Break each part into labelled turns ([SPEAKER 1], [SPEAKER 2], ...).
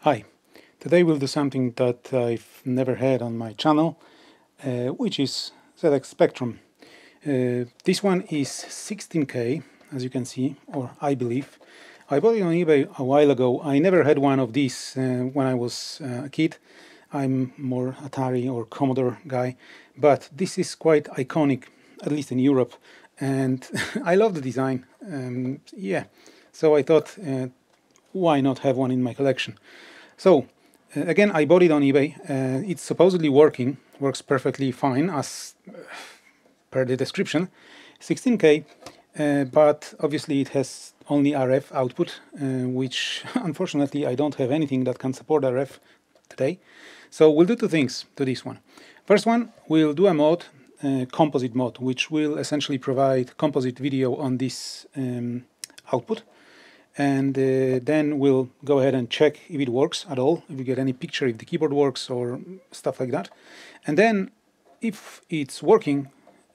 [SPEAKER 1] Hi, today we'll do something that I've never had on my channel, which is ZX Spectrum. This one is 16K, as you can see, or I believe. I bought it on eBay a while ago. I never had one of these when I was a kid. I'm more Atari or Commodore guy, but this is quite iconic, at least in Europe, and I love the design. Yeah, so I thought, why not have one in my collection? So, again, I bought it on eBay. It's supposedly works perfectly fine as per the description. 16K, but obviously it has only RF output, which unfortunately I don't have anything that can support RF today. So we'll do two things to this one. First one, we'll do a mod, composite mod, which will essentially provide composite video on this output. And then we'll go ahead and check if it works at all, if we get any picture, if the keyboard works or stuff like that. And then if it's working,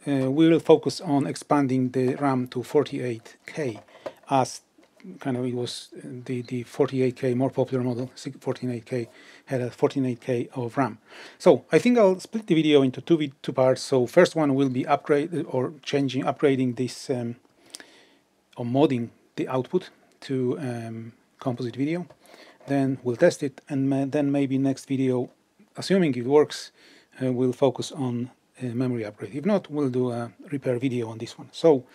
[SPEAKER 1] we'll focus on expanding the RAM to 48K, as kind of it was the 48K more popular model. 48K had a 48K of RAM. So I think I'll split the video into two parts. So first one will be upgrading this or modding the output to composite video. Then we'll test it, and then maybe next video, assuming it works, we'll focus on memory upgrade. If not, we'll do a repair video on this one. So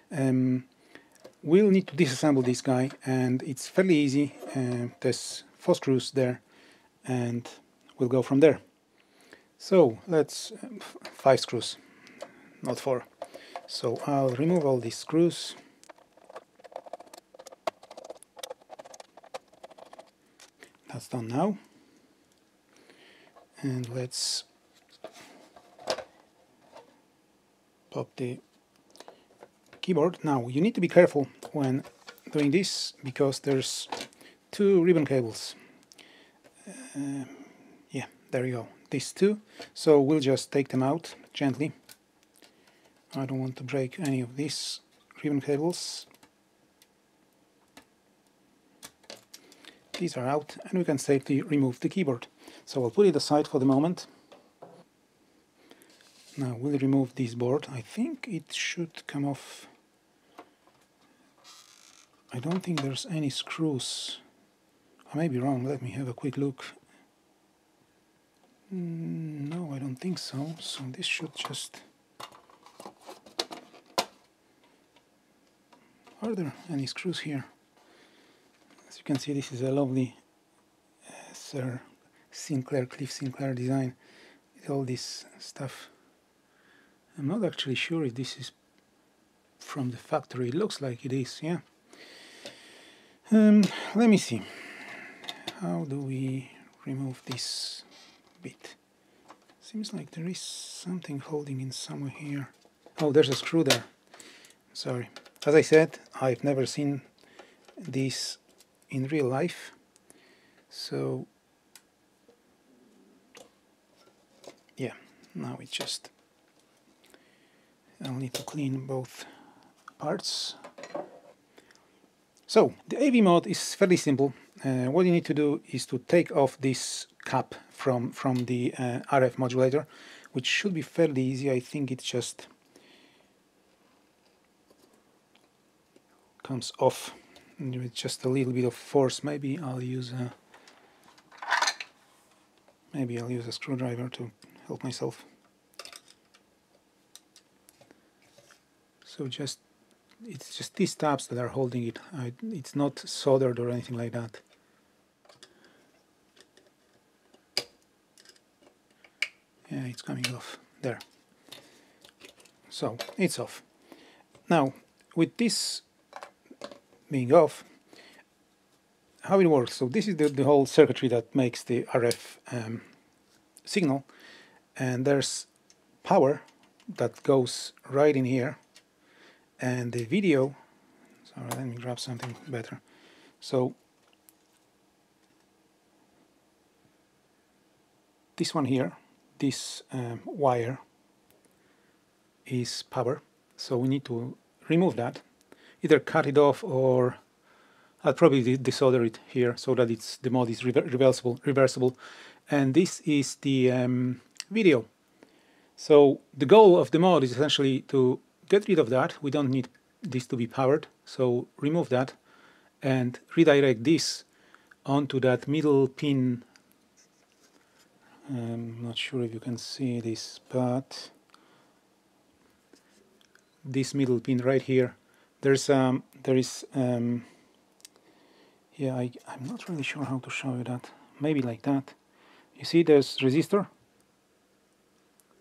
[SPEAKER 1] we'll need to disassemble this guy, and it's fairly easy. There's 4 screws there, and we'll go from there. So let's 5 screws, not 4. So I'll remove all these screws. That's done now, and let's pop the keyboard. Now you need to be careful when doing this because there's 2 ribbon cables. Yeah, there you go, these 2. So we'll just take them out gently. I don't want to break any of these ribbon cables. These are out, and we can safely remove the keyboard. So I'll put it aside for the moment. Now we'll remove this board. I think it should come off. I don't think there's any screws. I may be wrong, let me have a quick look. No, I don't think so. So this should just... Are there any screws here? As you can see, this is a lovely Sir Sinclair, Cliff Sinclair design with all this stuff. I'm not actually sure if this is from the factory. It looks like it is, yeah. Let me see. How do we remove this bit? Seems like there is something holding in somewhere here. Oh, there's a screw there. Sorry. As I said, I've never seen these in real life, so yeah, now it's just I'll need to clean both parts. So the AV mod is fairly simple. What you need to do is to take off this cap from the RF modulator, which should be fairly easy. I think it just comes off with just a little bit of force. Maybe I'll use a screwdriver to help myself. So it's just these tabs that are holding it. It's not soldered or anything like that. Yeah, it's coming off there. So it's off. Now with this being off, how it works. So this is the whole circuitry that makes the RF signal, and there's power that goes right in here, and the video. Sorry, let me grab something better. So this one here, this wire is power, so we need to remove that. Either cut it off or I'll probably desolder it here so that the mod is reversible. And this is the video. So the goal of the mod is essentially to get rid of that. We don't need this to be powered, so remove that and redirect this onto that middle pin. I'm not sure if you can see this, but this middle pin right here, there is yeah, I'm not really sure how to show you that. Maybe like that. You see there's resistor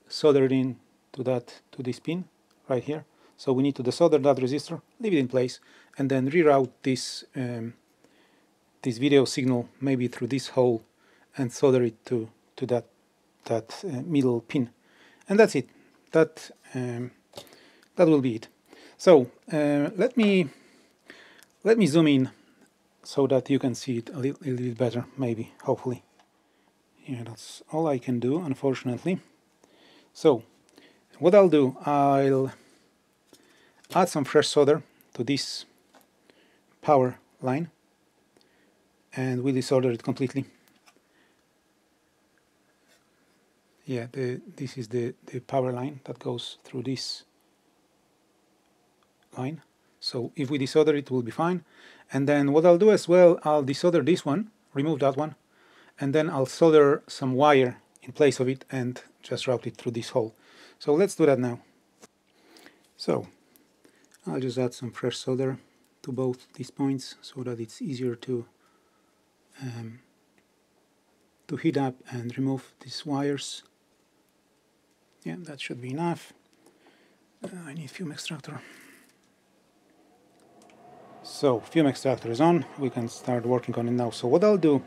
[SPEAKER 1] soldered in to this pin right here. So we need to desolder that resistor, leave it in place, and then reroute this this video signal maybe through this hole and solder it to that middle pin, and that's it. That will be it. So let me zoom in so that you can see it a little bit better, maybe, hopefully. Yeah, that's all I can do, unfortunately. So what I'll do, I'll add some fresh solder to this power line and we'll desolder it completely. Yeah, this is the power line that goes through this line. So if we desolder it, will be fine. And then what I'll do as well, I'll desolder this one, remove that one, and then I'll solder some wire in place of it and just route it through this hole. So let's do that now. So I'll just add some fresh solder to both these points so that it's easier to heat up and remove these wires. Yeah, that should be enough. I need fume extractor. So fume extractor is on, we can start working on it now. So what I'll do,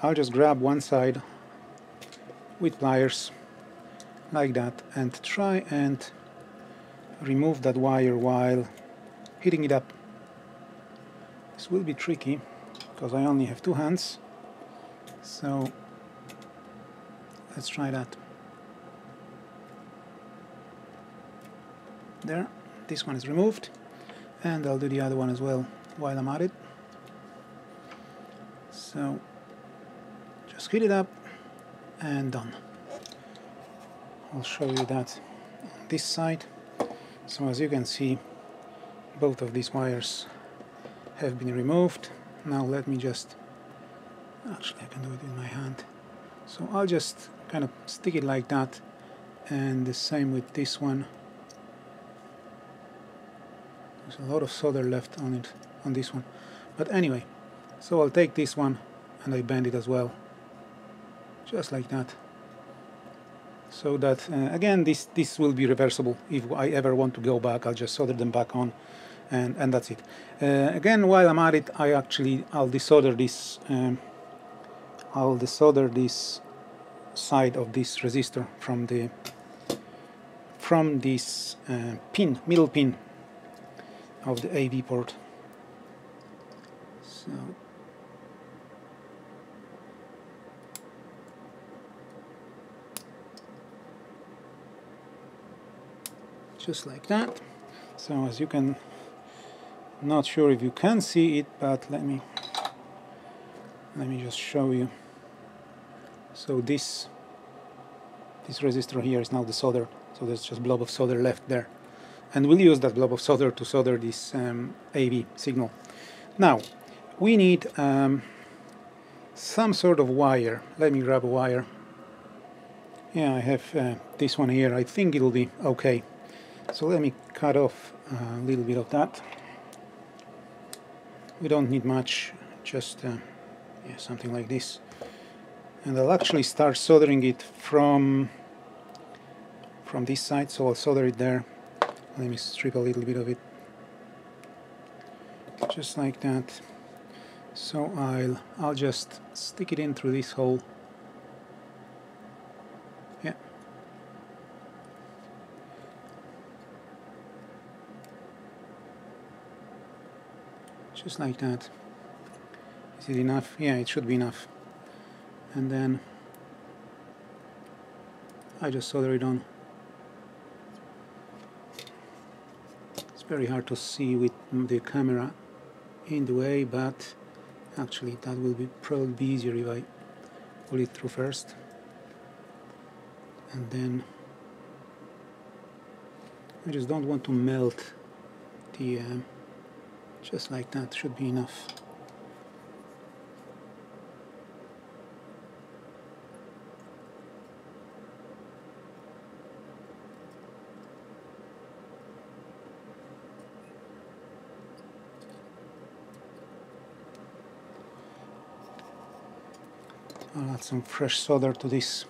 [SPEAKER 1] I'll just grab one side with pliers like that and try and remove that wire while heating it up. This will be tricky because I only have two hands, so let's try that. There, this one is removed, and I'll do the other one as well while I'm at it. So just heat it up and done. I'll show you that on this side. So as you can see, both of these wires have been removed. Now let me just, actually I can do it with my hand. So I'll just kind of stick it like that, and the same with this one. There's a lot of solder left on it, on this one. But anyway, so I'll take this one and I bend it as well, just like that. So that, again, this will be reversible. If I ever want to go back, I'll just solder them back on, and that's it. Again, while I'm at it, I'll desolder this. I'll desolder this side of this resistor from this middle pin of the AV port. So just like that. So as you can, not sure if you can see it, but let me just show you. So this resistor here is now desoldered, so there's just a blob of solder left there, and we'll use that blob of solder to solder this AV signal. Now we need some sort of wire. Let me grab a wire. Yeah, I have this one here. I think it'll be okay. So let me cut off a little bit of that. We don't need much, just yeah, something like this. And I'll actually start soldering it from this side, so I'll solder it there. Let me strip a little bit of it, just like that. So I'll just stick it in through this hole. Yeah. Just like that. Is it enough? Yeah, it should be enough. And then I just solder it on. It's very hard to see with the camera in the way, but actually that will be probably be easier if I pull it through first, and then I just don't want to melt the just like that should be enough. I'll add some fresh solder to this,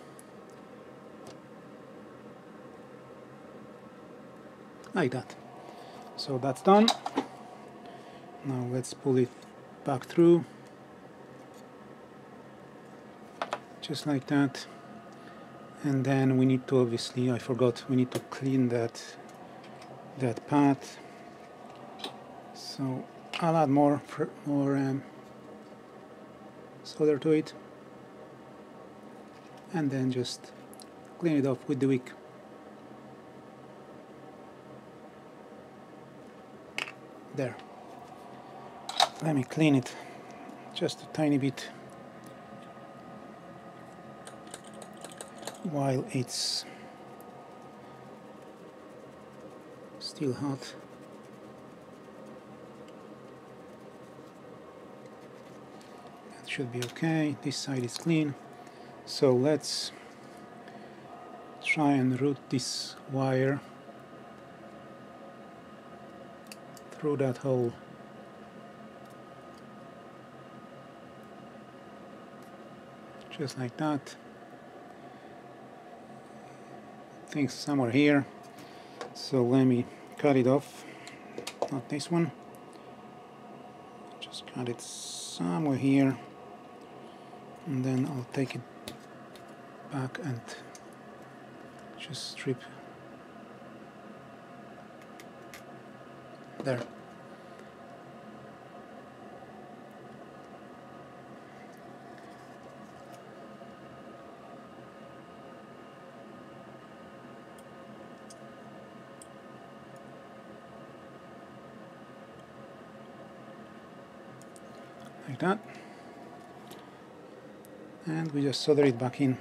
[SPEAKER 1] like that. So that's done. Now let's pull it back through, just like that. And then we need to, obviously, I forgot, we need to clean that pad. So I'll add more solder to it, and then just clean it off with the wick. There. Let me clean it just a tiny bit while it's still hot. That should be okay. This side is clean. So let's try and route this wire through that hole. Just like that. I think somewhere here. So let me cut it off. Not this one. Just cut it somewhere here. And then I'll take it back and just strip there. Like that. And we just solder it back in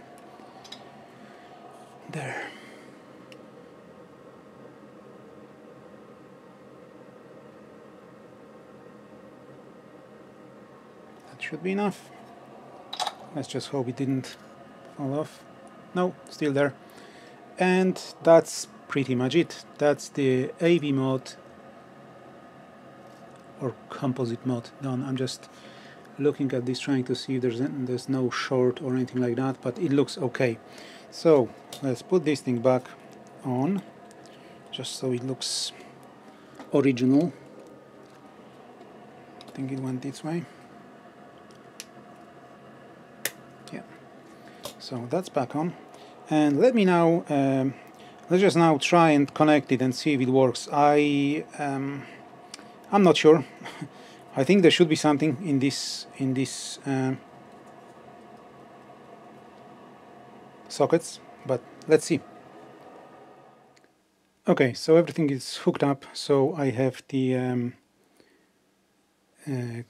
[SPEAKER 1] there. That should be enough. Let's just hope it didn't fall off. No, still there. And that's pretty much it. That's the AV mode or composite mode done. I'm just looking at this, trying to see if there's no short or anything like that, but it looks okay. So let's put this thing back on, just so it looks original. I think it went this way. Yeah. So that's back on, and let me now let's just now try and connect it and see if it works. I'm not sure. I think there should be something in this sockets, but let's see. Okay, so everything is hooked up. So I have the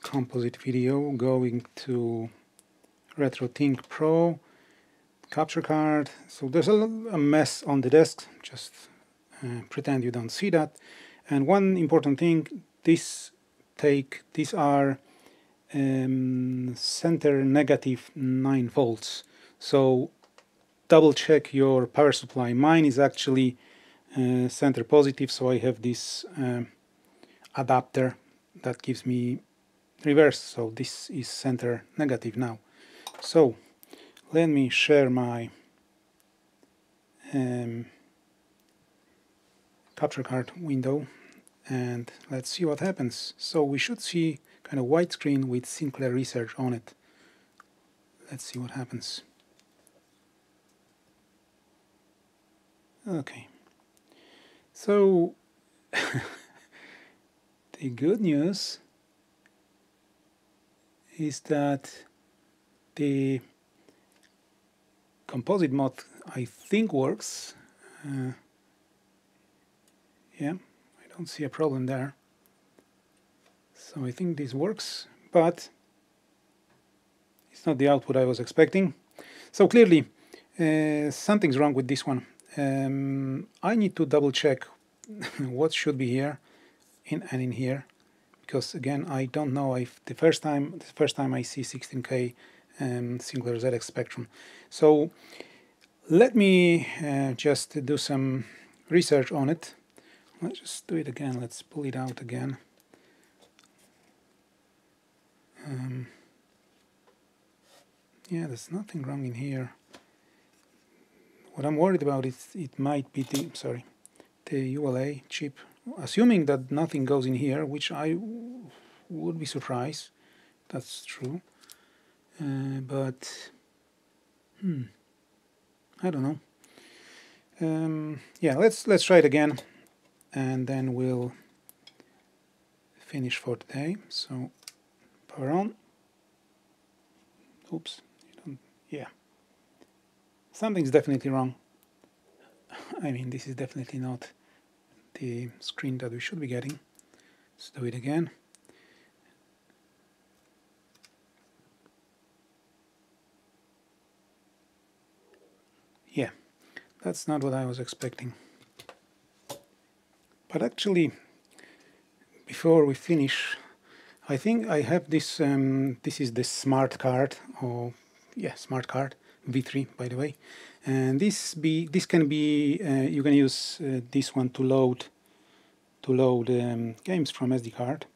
[SPEAKER 1] composite video going to RetroTink Pro capture card. So there's a mess on the desk. Just pretend you don't see that. And one important thing: these are center negative 9 volts. So double check your power supply. Mine is actually center positive, so I have this adapter that gives me reverse. So this is center negative now. So let me share my capture card window, and let's see what happens. So we should see kind of white screen with Sinclair Research on it. Let's see what happens. Okay. So the good news is that the composite mode, I think, works. Yeah, I don't see a problem there. So I think this works, but it's not the output I was expecting. So clearly something's wrong with this one. I need to double check what should be here and in here, because again I don't know if the first time I see 16K Sinclair ZX Spectrum. So let me just do some research on it. Let's just do it again. Let's pull it out again. Yeah, there's nothing wrong in here. What I'm worried about is it might be the ULA chip. Assuming that nothing goes in here, which I would be surprised. That's true. But I don't know. Yeah, let's try it again, and then we'll finish for today. So power on. Oops. Yeah. Something's definitely wrong. I mean, this is definitely not the screen that we should be getting. Let's do it again. Yeah, that's not what I was expecting. But actually, before we finish, I think I have this. This is the smart card, or yeah, smart card V3, by the way. And this can be you can use this one to load games from SD card,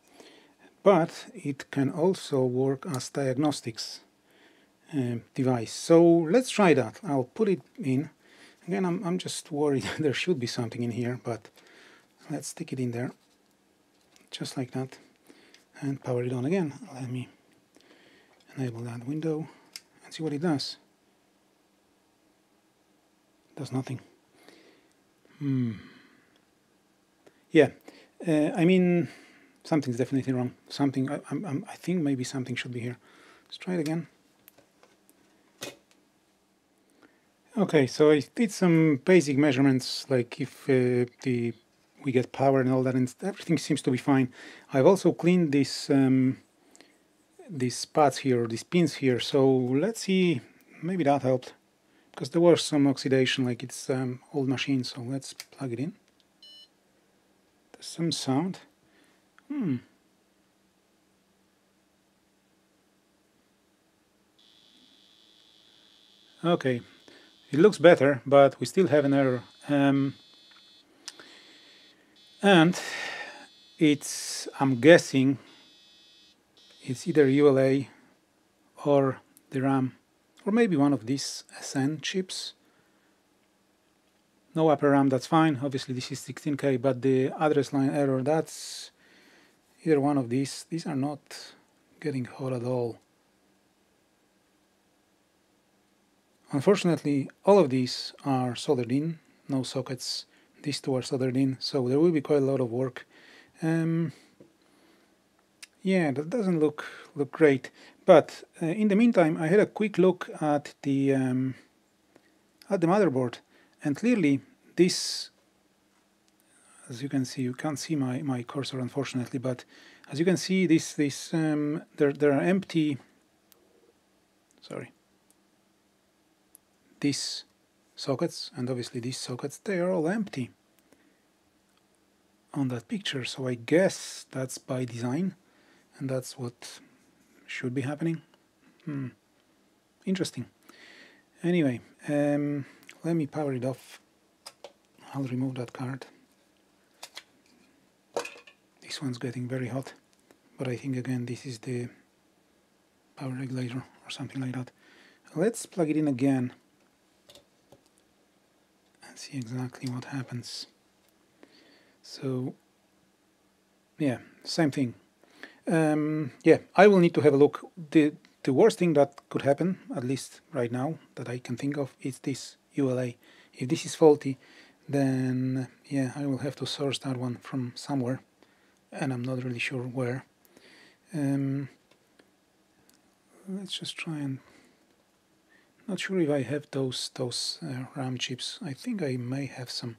[SPEAKER 1] but it can also work as diagnostics device. So let's try that. I'll put it in. Again, I'm just worried there should be something in here, but let's stick it in there, just like that, and power it on again. Let me enable that window and see what it does. It does nothing. Yeah, I mean, something's definitely wrong. Something, I think maybe something should be here. Let's try it again. Okay, so I did some basic measurements, like if we get power and all that, and everything seems to be fine. I've also cleaned this these spots here, these pins here. So let's see, maybe that helped, because there was some oxidation, like it's old machine. So let's plug it in. There's some sound. Okay, it looks better, but we still have an error. And it's, I'm guessing, it's either ULA or the RAM, or maybe one of these SN chips. No upper RAM, that's fine. Obviously this is 16K, but the address line error, that's either one of these. These are not getting hot at all. Unfortunately, all of these are soldered in, no sockets. These two are soldered in, so there will be quite a lot of work. Yeah, that doesn't look great. But in the meantime, I had a quick look at the motherboard, and clearly this, as you can see, you can't see my cursor unfortunately, but as you can see, there are empty. Sorry. These sockets, and obviously these sockets, they are all empty on that picture. So I guess that's by design, and that's what should be happening. Interesting. Anyway, let me power it off. I'll remove that card. This one's getting very hot, but I think again this is the power regulator or something like that. Let's plug it in again and see exactly what happens. So yeah, same thing. Yeah, I will need to have a look. The worst thing that could happen, at least right now, that I can think of, is this ULA. If this is faulty, then yeah, I will have to source that one from somewhere, and I'm not really sure where. Let's just try and... Not sure if I have those RAM chips. I think I may have some.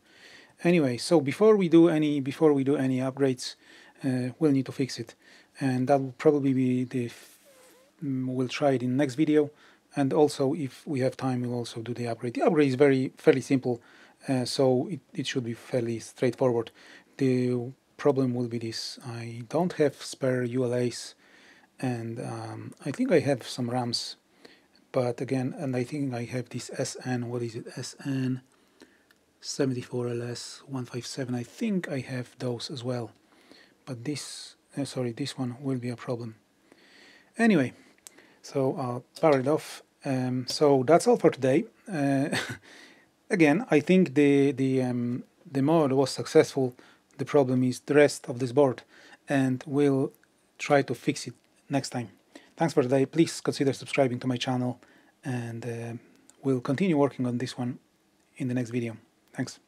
[SPEAKER 1] Anyway, so before we do any upgrades, we'll need to fix it. and that will probably be the we'll try it in the next video, and also if we have time we'll also do the upgrade. The upgrade is fairly simple, so it should be fairly straightforward. The problem will be this: I don't have spare ULAs, and I think I have some RAMs, but again, and I think I have this SN, what is it, SN 74LS157, I think I have those as well, but this this one will be a problem. Anyway, so I'll power it off. So that's all for today. Again, I think the mod was successful. The problem is the rest of this board, and we'll try to fix it next time. Thanks for today. Please consider subscribing to my channel, and we'll continue working on this one in the next video. Thanks.